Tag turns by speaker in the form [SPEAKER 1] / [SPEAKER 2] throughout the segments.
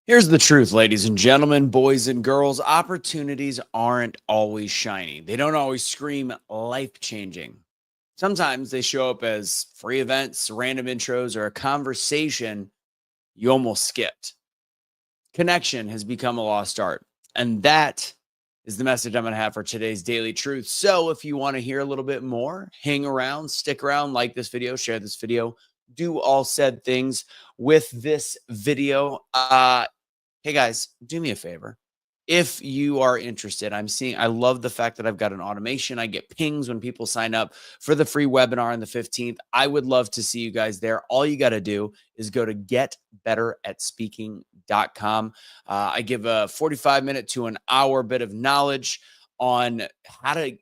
[SPEAKER 1] Here's the truth, ladies and gentlemen, boys and girls. Opportunities aren't always shiny. They don't always scream life changing. Sometimes they show up as free events, random intros, or a conversation you almost skipped. Connection has become a lost art. And that is the message I'm going to have for today's Daily Truth. So if you want to hear a little bit more, hang around, stick around, like this video, share this video, do all said things with this video. Hey guys, do me a favor. If you are interested, I love the fact that I've got an automation. I get pings when people sign up for the free webinar on the 15th. I would love to see you guys there. All you got to do is go to getbetteratspeaking.com. I give a 45-minute to an hour bit of knowledge on how to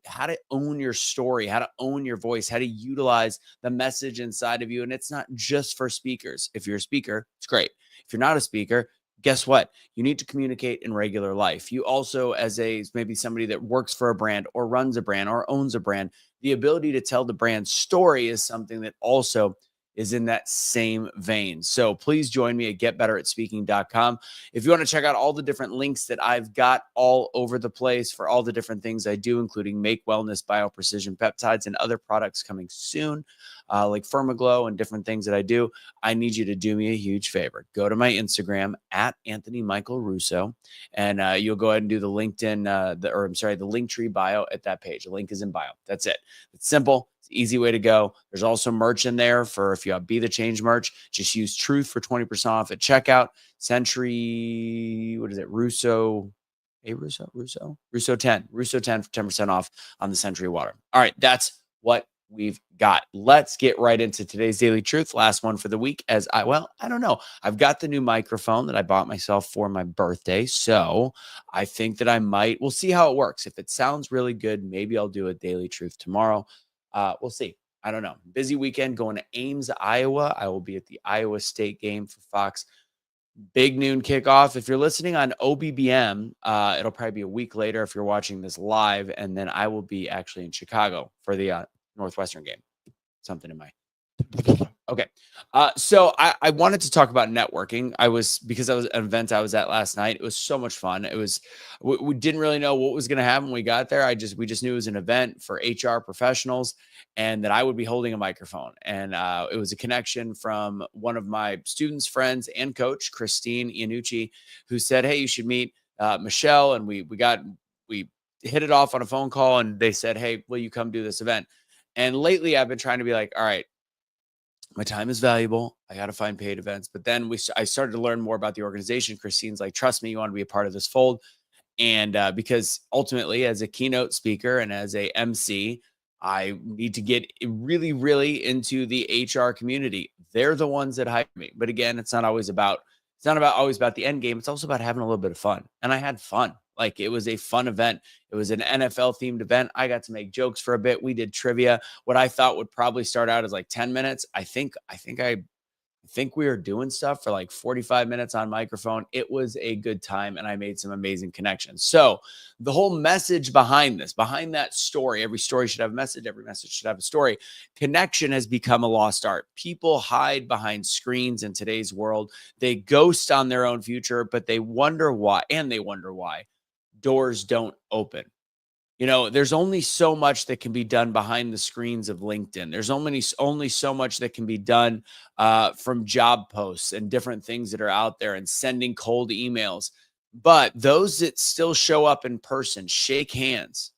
[SPEAKER 1] own your story, how to own your voice, how to utilize the message inside of you. And it's not just for speakers. If you're a speaker, it's great. If you're not a speaker, guess what? You need to communicate in regular life. You also, as maybe somebody that works for a brand or runs a brand or owns a brand, the ability to tell the brand story is something that also is in that same vein. So please join me at getbetteratspeaking.com. If you want to check out all the different links that I've got all over the place for all the different things I do, including Make Wellness, BioPrecision Peptides, and other products coming soon, like Firmaglow and different things that I do, I need you to do me a huge favor. Go to my Instagram at Anthony Michael Russo, and you'll go ahead and do the LinkedIn, the Linktree bio at that page. The link is in bio. That's it. It's simple. It's an easy way to go. There's also merch in there for if you have Be the Change merch. Just use Truth for 20% off at checkout. Century, what is it? Russo 10 for 10% off on the Century water. All right, that's what we've got. Let's get right into today's Daily Truth. Last one for the week. I don't know. I've got the new microphone that I bought myself for my birthday. So I think that we'll see how it works. If it sounds really good, maybe I'll do a Daily Truth tomorrow. We'll see. I don't know. Busy weekend going to Ames, Iowa. I will be at the Iowa State game for Fox. Big noon kickoff. If you're listening on OBBM, it'll probably be a week later if you're watching this live. And then I will be actually in Chicago for the Northwestern game. Something in my okay. So I wanted to talk about networking. Because I was at an event I was at last night. It was so much fun. We didn't really know what was going to happen when we got there. We just knew it was an event for HR professionals and that I would be holding a microphone. And it was a connection from one of my students, friends, and coach, Christine Iannucci, who said, "Hey, you should meet Michelle." And we hit it off on a phone call, and they said, "Hey, will you come do this event?" And lately I've been trying to be like, all right, my time is valuable. I got to find paid events. But then I started to learn more about the organization. Christine's like, trust me, you want to be a part of this fold. And because ultimately, as a keynote speaker and as a MC, I need to get really, really into the HR community. They're the ones that hire me. But again, it's not always about the end game. It's also about having a little bit of fun. And I had fun. Like, it was a fun event. It was an NFL themed event. I got to make jokes for a bit. We did trivia. What I thought would probably start out as like 10 minutes. I think we were doing stuff for like 45 minutes on microphone. It was a good time, and I made some amazing connections. So the whole message behind that story, every story should have a message. Every message should have a story. Connection has become a lost art. People hide behind screens in today's world. They ghost on their own future, but they wonder why doors don't open. There's only so much that can be done behind the screens of LinkedIn. There's only so much that can be done from job posts and different things that are out there and sending cold emails. But those that still show up in person, shake hands,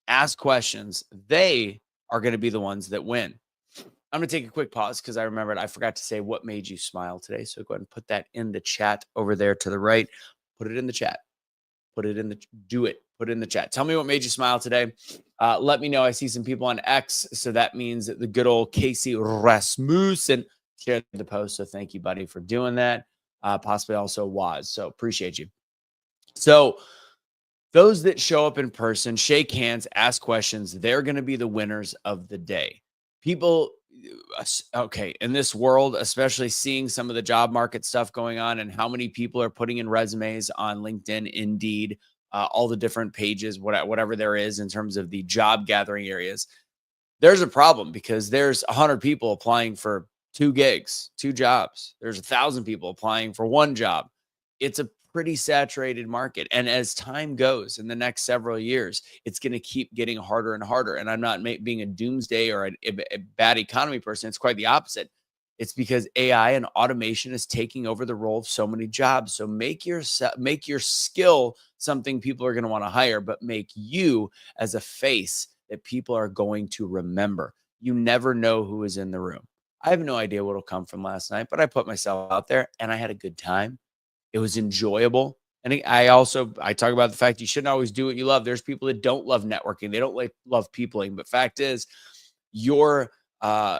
[SPEAKER 1] ask questions, they are going to be the ones that win. I'm going to take a quick pause because I remembered I forgot to say what made you smile today. So go ahead and put that in the chat over there to the right. Put it in the chat. Put it in the chat. Tell me what made you smile today. Let me know. I see some people on X. So that means the good old Casey Rasmussen shared the post. So thank you, buddy, for doing that. Possibly also Waz. So appreciate you. So those that show up in person, shake hands, ask questions, they're going to be the winners of the day. People, okay, in this world, especially seeing some of the job market stuff going on and how many people are putting in resumes on LinkedIn, Indeed, all the different pages, whatever there is in terms of the job gathering areas, there's a problem because there's 100 people applying for 2 gigs, 2 jobs. There's 1,000 people applying for 1 job. it's a pretty saturated market. And as time goes in the next several years, it's going to keep getting harder and harder. And I'm not being a doomsday or a bad economy person. It's quite the opposite. It's because AI and automation is taking over the role of so many jobs. So make your skill something people are going to want to hire, but make you as a face that people are going to remember. You never know who is in the room. I have no idea what'll come from last night, but I put myself out there and I had a good time. It was enjoyable. And I talk about the fact you shouldn't always do what you love. There's people that don't love networking. They don't like love peopling. But fact is, your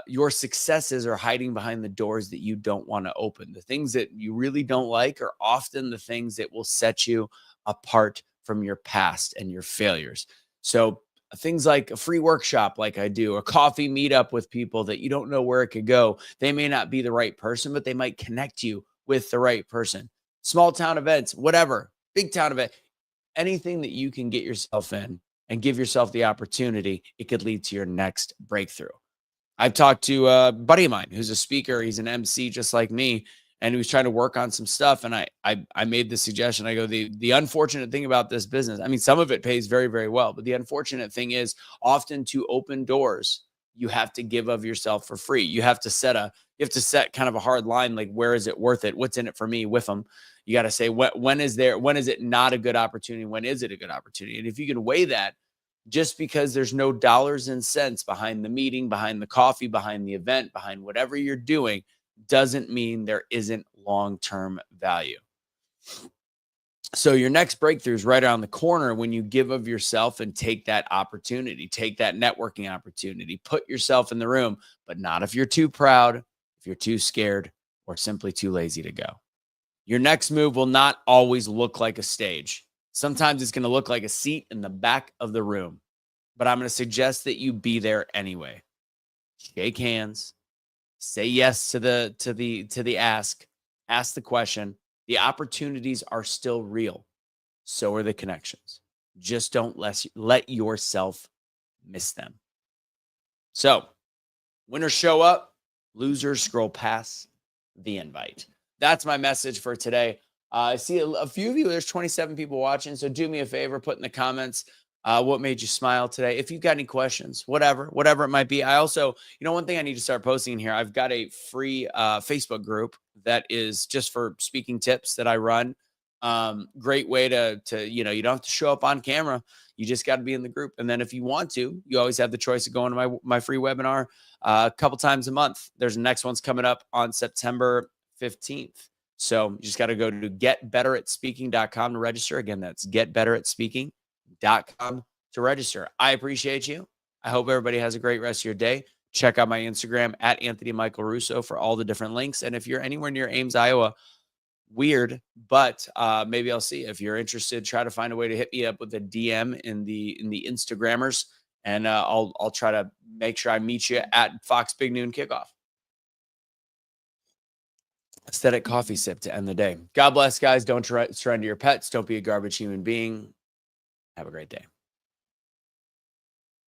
[SPEAKER 1] your successes are hiding behind the doors that you don't want to open. The things that you really don't like are often the things that will set you apart from your past and your failures. So things like a free workshop like I do, a coffee meetup with people that you don't know where it could go. They may not be the right person, but they might connect you with the right person. Small town events, whatever, big town event, anything that you can get yourself in and give yourself the opportunity, it could lead to your next breakthrough. I've talked to a buddy of mine who's a speaker. He's an MC just like me, and he was trying to work on some stuff. And I made the suggestion. I go, the unfortunate thing about this business, I mean, some of it pays very, very well, but the unfortunate thing is often to open doors, you have to give of yourself for free. You have to set kind of a hard line, like where is it worth it? What's in it for me with them? You got to say when is it not a good opportunity? When is it a good opportunity? And if you can weigh that, just because there's no dollars and cents behind the meeting, behind the coffee, behind the event, behind whatever you're doing, doesn't mean there isn't long-term value. So your next breakthrough is right around the corner when you give of yourself and take that opportunity, take that networking opportunity, put yourself in the room, but not if you're too proud, if you're too scared, or simply too lazy to go. Your next move will not always look like a stage. Sometimes it's going to look like a seat in the back of the room, but I'm going to suggest that you be there anyway. Shake hands, say yes to the ask the question. The opportunities are still real. So are the connections. Just don't let yourself miss them. So, winners show up, losers scroll past the invite. That's my message for today. I see a few of you. There's 27 people watching. So do me a favor, put in the comments what made you smile today. If you've got any questions, whatever it might be. I also, one thing I need to start posting in here. I've got a free Facebook group that is just for speaking tips that I run. Great way to you don't have to show up on camera. You just got to be in the group. And then if you want to, you always have the choice of going to my free webinar a couple times a month. There's the next one's coming up on September 15th. So you just got to go to getbetteratspeaking.com to register. Again, that's getbetteratspeaking.com to register. I appreciate you. I hope everybody has a great rest of your day. Check out my Instagram at Anthony Michael Russo for all the different links. And if you're anywhere near Ames, Iowa, weird, but maybe I'll see. If you're interested, try to find a way to hit me up with a DM in the Instagrammers, and I'll try to make sure I meet you at Fox Big Noon Kickoff. Aesthetic coffee sip to end the day. God bless, guys. Don't surrender your pets. Don't be a garbage human being. Have a great day.